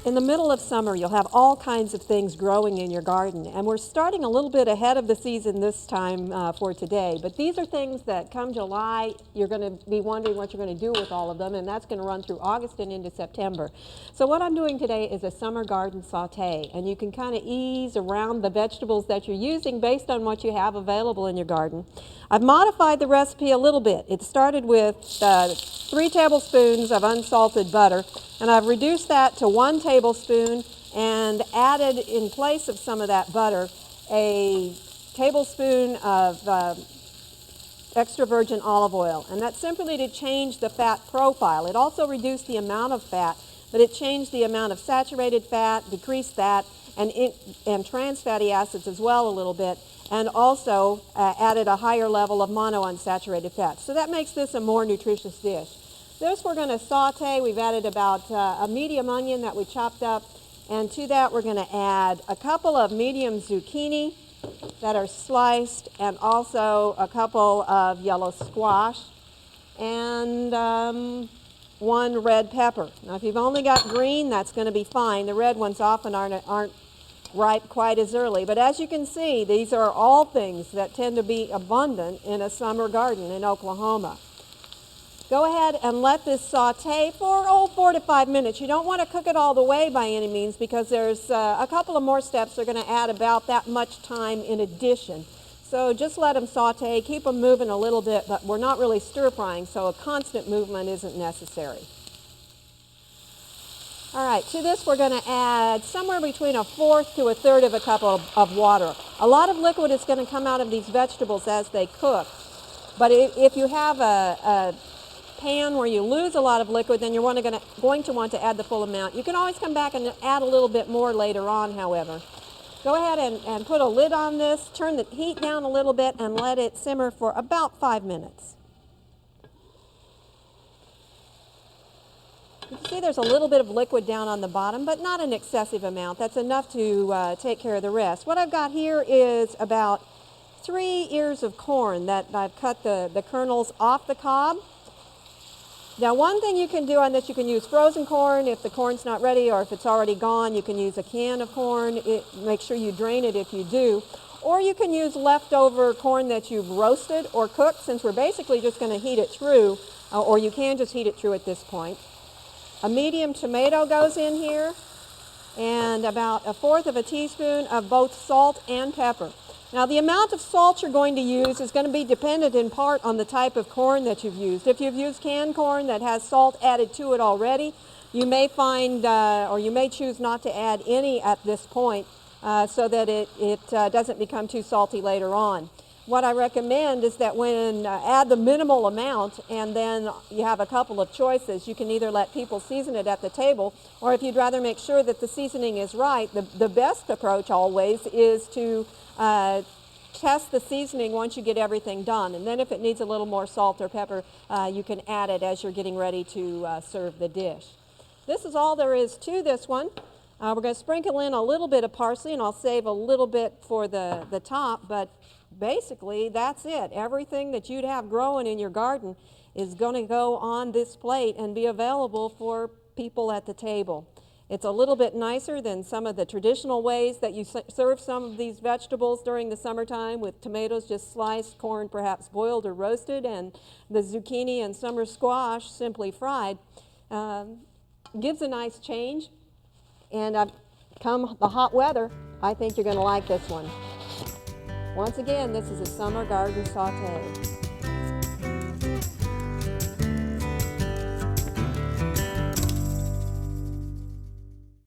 In the middle of summer, you'll have all kinds of things growing in your garden, and we're starting a little bit ahead of the season this time for today, but these are things that come July, you're going to be wondering what you're going to do with all of them, and that's going to run through August and into September. So what I'm doing today is a summer garden saute, and you can kind of ease around the vegetables that you're using based on what you have available in your garden. I've modified the recipe a little bit. It started with 3 tablespoons of unsalted butter, and I've reduced that to 1 tablespoon and added in place of some of that butter a tablespoon of extra virgin olive oil, and that's simply to change the fat profile. It also reduced the amount of fat, but it changed the amount of saturated fat, decreased that, and trans fatty acids as well a little bit, and also added a higher level of monounsaturated fat. So that makes this a more nutritious dish. This we're going to saute. We've added about a medium onion that we chopped up, and to that we're going to add a couple of medium zucchini that are sliced, and also a couple of yellow squash, and 1 red pepper. Now if you've only got green, that's going to be fine. The red ones often aren't ripe quite as early, but as you can see, these are all things that tend to be abundant in a summer garden in Oklahoma. Go ahead and let this saute for 4 to 5 minutes. You don't want to cook it all the way by any means, because there's a couple of more steps that are going to add about that much time in addition. So just let them saute, keep them moving a little bit, but we're not really stir frying, so a constant movement isn't necessary. All right, to this we're going to add somewhere between 1/4 to 1/3 of a cup of water. A lot of liquid is going to come out of these vegetables as they cook, but if you have a pan where you lose a lot of liquid, then you're going to want to add the full amount. You can always come back and add a little bit more later on, however. Go ahead and put a lid on this, turn the heat down a little bit, and let it simmer for about 5 minutes. You can see there's a little bit of liquid down on the bottom, but not an excessive amount. That's enough to take care of the rest. What I've got here is about 3 ears of corn that I've cut the kernels off the cob. Now one thing you can do on this, you can use frozen corn if the corn's not ready, or if it's already gone, you can use a can of corn. Make sure you drain it if you do. Or you can use leftover corn that you've roasted or cooked, since we're basically just going to heat it through, or you can just heat it through at this point. A medium tomato goes in here, and about 1/4 of a teaspoon of both salt and pepper. Now the amount of salt you're going to use is going to be dependent in part on the type of corn that you've used. If you've used canned corn that has salt added to it already, you may find, or you may choose not to add any at this point, so that it doesn't become too salty later on. What I recommend is that when add the minimal amount, and then you have a couple of choices. You can either let people season it at the table, or if you'd rather make sure that the seasoning is right, the best approach always is to test the seasoning once you get everything done, and then if it needs a little more salt or pepper, you can add it as you're getting ready to serve the dish. This is all there is to this one. We're going to sprinkle in a little bit of parsley, and I'll save a little bit for the top, but basically that's it. Everything that you'd have growing in your garden is going to go on this plate and be available for people at the table. It's a little bit nicer than some of the traditional ways that you serve some of these vegetables during the summertime, with tomatoes just sliced, corn perhaps boiled or roasted, and the zucchini and summer squash simply fried. Gives a nice change, and come the hot weather, I think you're going to like this one. Once again, this is a summer garden saute.